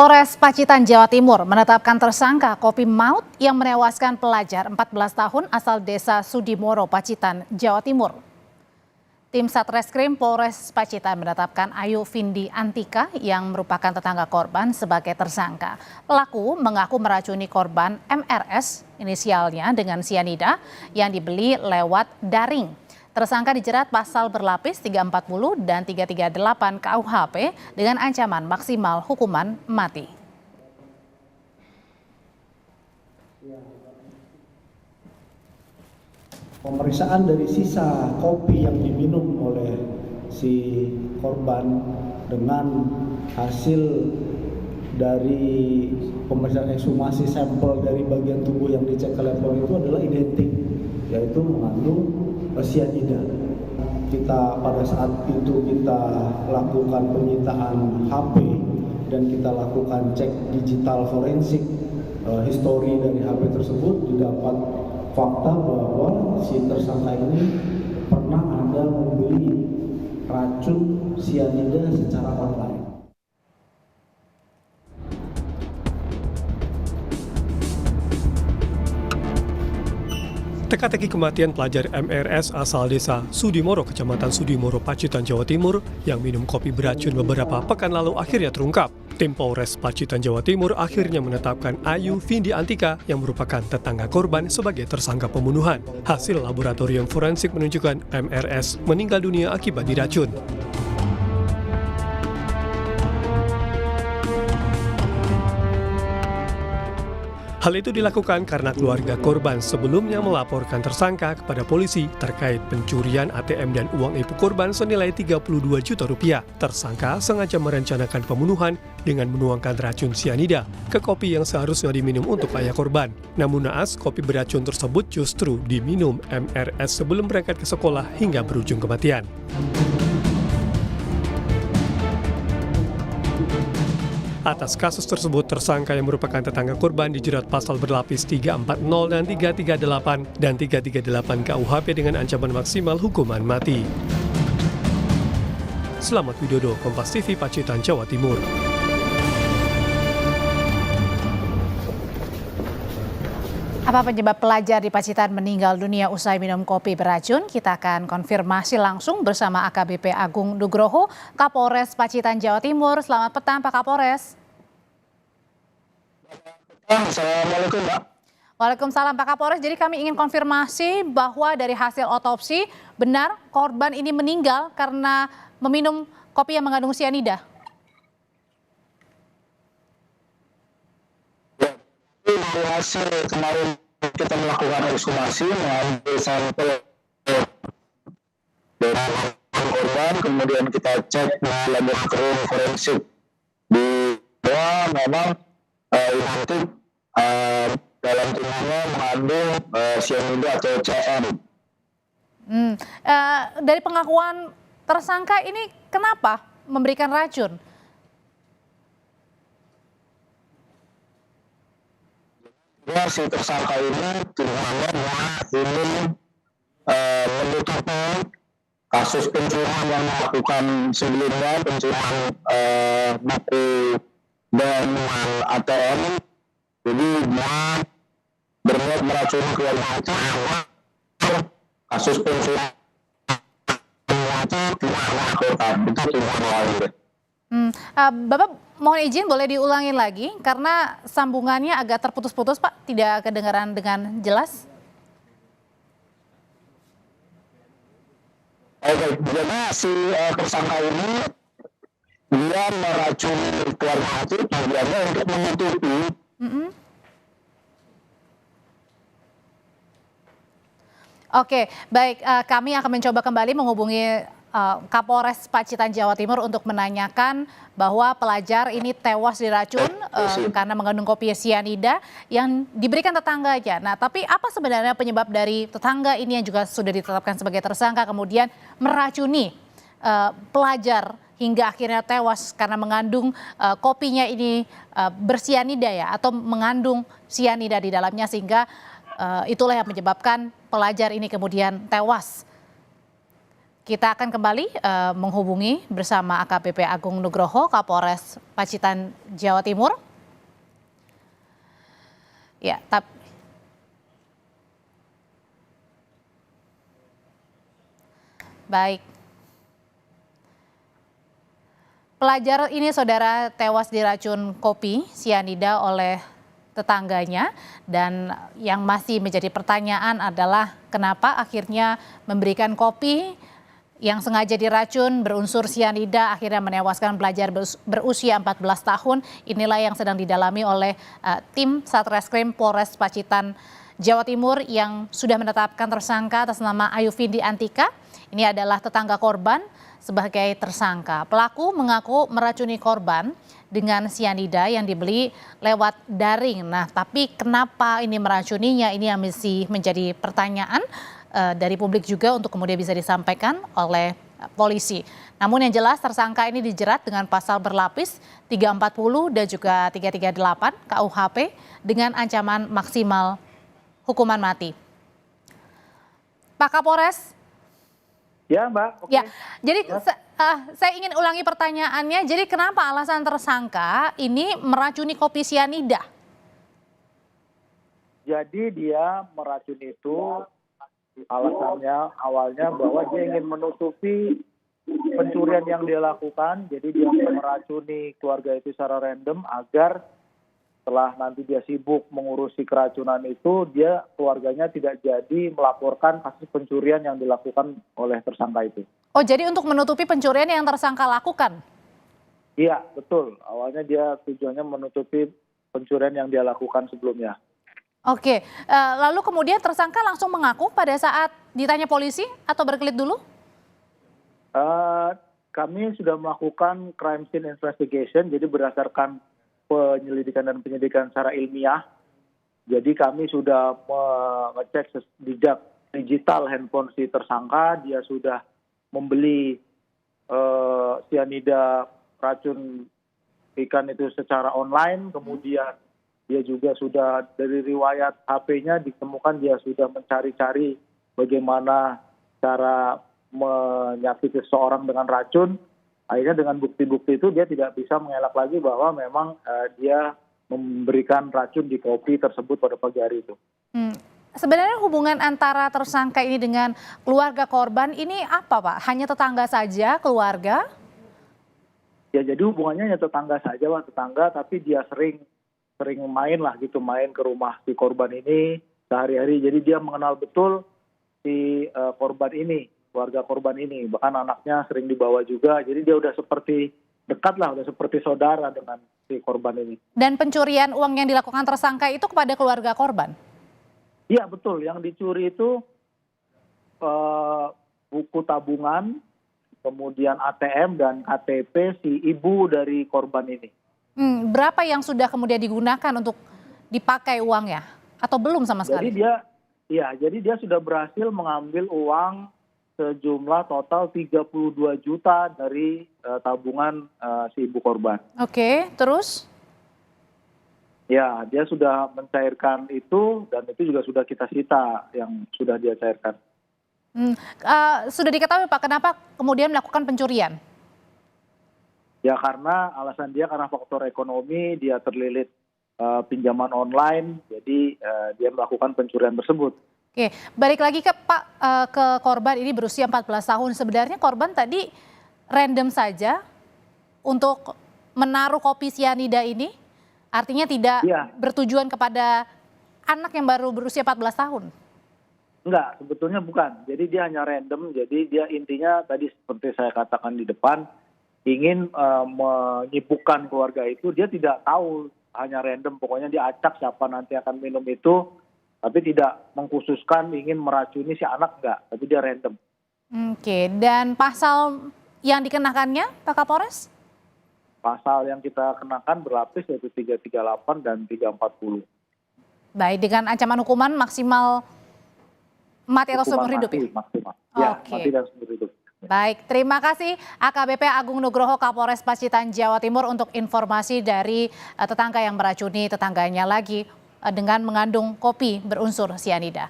Polres Pacitan, Jawa Timur menetapkan tersangka kopi maut yang menewaskan pelajar 14 tahun asal desa Sudimoro, Pacitan, Jawa Timur. Tim Satreskrim Polres Pacitan menetapkan Ayu Vindi Antika yang merupakan tetangga korban sebagai tersangka. Pelaku mengaku meracuni korban MRS, inisialnya dengan sianida yang dibeli lewat daring. Tersangka dijerat pasal berlapis 340 dan 338 KUHP dengan ancaman maksimal hukuman mati. Pemeriksaan dari sisa kopi yang diminum oleh si korban dengan hasil dari pemeriksaan ekshumasi sampel dari bagian tubuh yang dicek ke labor itu adalah identik, yaitu mengandung sianida. Kita pada saat itu kita lakukan penyitaan HP dan kita lakukan cek digital forensik histori dari HP tersebut, didapat fakta bahwa si tersangka ini pernah ada membeli racun sianida secara online. Teka-teki kematian pelajar MRS asal desa Sudimoro, Kecamatan Sudimoro, Pacitan, Jawa Timur yang minum kopi beracun beberapa pekan lalu akhirnya terungkap. Tim Polres Pacitan, Jawa Timur akhirnya menetapkan Ayu Vindi Antika yang merupakan tetangga korban sebagai tersangka pembunuhan. Hasil laboratorium forensik menunjukkan MRS meninggal dunia akibat diracun. Hal itu dilakukan karena keluarga korban sebelumnya melaporkan tersangka kepada polisi terkait pencurian ATM dan uang ibu korban senilai 32 juta rupiah. Tersangka sengaja merencanakan pembunuhan dengan menuangkan racun sianida ke kopi yang seharusnya diminum untuk ayah korban. Namun naas, kopi beracun tersebut justru diminum MRS sebelum berangkat ke sekolah hingga berujung kematian. Atas kasus tersebut, tersangka yang merupakan tetangga korban dijerat pasal berlapis 340 dan 338 dan 338 KUHP dengan ancaman maksimal hukuman mati. Selamat Widodo, Kompas TV, Pacitan, Jawa Timur. Apa penyebab pelajar di Pacitan meninggal dunia usai minum kopi beracun? Kita akan konfirmasi langsung bersama AKBP Agung Nugroho, Kapolres Pacitan, Jawa Timur. Selamat petang, Pak Kapolres. Assalamualaikum, Mbak. Waalaikumsalam, Pak Kapolres. Jadi kami ingin konfirmasi bahwa dari hasil otopsi benar korban ini meninggal karena meminum kopi yang mengandung sianida. Dari hasil kemarin kita melakukan ekshumasi, mengambil sampel dari korban, kemudian kita cek di laboratorium forensik di bawah memang identik dalam tubuhnya mengandung sianida atau CM. Dari pengakuan tersangka ini kenapa memberikan racun? Ya, si tersangka ini tujuannya ingin menutupi kasus pencurian yang dilakukan sebelumnya, pencurian buku dan ATM. Jadi dia berniat meracuni keluarga itu kasus pencurian itu tidak dilakukan. Itu tujuan lain. Bapak mohon izin boleh diulangi lagi karena sambungannya agak terputus-putus, Pak, tidak kedengaran dengan jelas. Oke, jadi si tersangka ini dia meracuni keluarga itu tujuannya untuk menutupi. Oke, baik. Kami akan mencoba kembali menghubungi Kapolres Pacitan, Jawa Timur untuk menanyakan bahwa pelajar ini tewas diracun karena mengandung kopi sianida yang diberikan tetangganya. Nah, tapi apa sebenarnya penyebab dari tetangga ini yang juga sudah ditetapkan sebagai tersangka kemudian meracuni pelajar hingga akhirnya tewas karena mengandung kopinya ini bersianida ya, atau mengandung sianida di dalamnya sehingga itulah yang menyebabkan pelajar ini kemudian tewas. Kita akan kembali menghubungi bersama AKBP Agung Nugroho, Kapolres Pacitan, Jawa Timur. Ya, baik. Pelajar ini, saudara, tewas diracun kopi sianida oleh tetangganya, dan yang masih menjadi pertanyaan adalah kenapa akhirnya memberikan kopi yang sengaja diracun berunsur sianida akhirnya menewaskan pelajar berusia 14 tahun. Inilah yang sedang didalami oleh tim Satreskrim Polres Pacitan, Jawa Timur yang sudah menetapkan tersangka atas nama Ayu Vindi Antika. Ini adalah tetangga korban sebagai tersangka. Pelaku mengaku meracuni korban dengan sianida yang dibeli lewat daring. Nah, tapi kenapa ini meracuninya? Ini yang masih menjadi pertanyaan dari publik juga untuk kemudian bisa disampaikan oleh polisi. Namun yang jelas tersangka ini dijerat dengan pasal berlapis 340 dan juga 338 KUHP dengan ancaman maksimal hukuman mati. Pak Kapolres. Ya, Mbak. Oke. Ya, jadi saya ingin ulangi pertanyaannya. Jadi kenapa alasan tersangka ini meracuni kopi sianida? Jadi dia meracun itu alasannya awalnya bahwa dia ingin menutupi pencurian yang dia lakukan. Jadi dia meracuni keluarga itu secara random agar setelah nanti dia sibuk mengurusi keracunan itu, dia keluarganya tidak jadi melaporkan kasus pencurian yang dilakukan oleh tersangka itu. Oh, jadi untuk menutupi pencurian yang tersangka lakukan? Iya, betul. Awalnya dia tujuannya menutupi pencurian yang dia lakukan sebelumnya. Oke, lalu kemudian tersangka langsung mengaku pada saat ditanya polisi atau berkelit dulu? Kami sudah melakukan crime scene investigation, jadi berdasarkan penyelidikan dan penyidikan secara ilmiah. Jadi kami sudah mengecek jejak digital handphone si tersangka, dia sudah membeli sianida racun ikan itu secara online, kemudian dia juga sudah dari riwayat HP-nya ditemukan dia sudah mencari-cari bagaimana cara menyakiti seseorang dengan racun. Akhirnya dengan bukti-bukti itu dia tidak bisa mengelak lagi bahwa memang dia memberikan racun di kopi tersebut pada pagi hari itu. Sebenarnya hubungan antara tersangka ini dengan keluarga korban ini apa, Pak? Hanya tetangga saja, keluarga? Ya, jadi hubungannya hanya tetangga saja, Pak, tetangga, tapi dia sering main lah gitu, main ke rumah si korban ini sehari-hari. Jadi dia mengenal betul si korban ini, keluarga korban ini. Bahkan anaknya sering dibawa juga. Jadi dia udah seperti dekat lah, udah seperti saudara dengan si korban ini. Dan pencurian uang yang dilakukan tersangka itu kepada keluarga korban? Iya, betul. Yang dicuri itu buku tabungan, kemudian ATM dan KTP si ibu dari korban ini. Berapa yang sudah kemudian digunakan untuk dipakai uangnya atau belum sama sekali? Jadi dia sudah berhasil mengambil uang sejumlah total 32 juta dari tabungan si ibu korban. Oke, terus? Ya, dia sudah mencairkan itu dan itu juga sudah kita sita yang sudah dia cairkan. Sudah diketahui, Pak, kenapa kemudian melakukan pencurian? Ya karena alasan dia karena faktor ekonomi, dia terlilit pinjaman online, jadi dia melakukan pencurian tersebut. Oke, balik lagi ke Pak, ke korban ini berusia 14 tahun. Sebenarnya korban tadi random saja untuk menaruh kopi sianida ini, artinya tidak bertujuan kepada anak yang baru berusia 14 tahun? Enggak, sebetulnya bukan. Jadi dia hanya random, jadi dia intinya tadi seperti saya katakan di depan, ingin menyibukkan keluarga itu, dia tidak tahu, hanya random, pokoknya dia acak siapa nanti akan minum itu, tapi tidak mengkhususkan ingin meracuni si anak, enggak, tapi dia random. Oke, dan pasal yang dikenakannya Pak Kapolres? Pasal yang kita kenakan berlapis yaitu 338 dan 340. Baik, dengan ancaman hukuman maksimal mati atau seumur hidup? Maksimal. Ya, mati dan seumur hidup. Baik, terima kasih AKBP Agung Nugroho, Kapolres Pacitan, Jawa Timur untuk informasi dari tetangga yang meracuni tetangganya lagi dengan mengandung kopi berunsur sianida.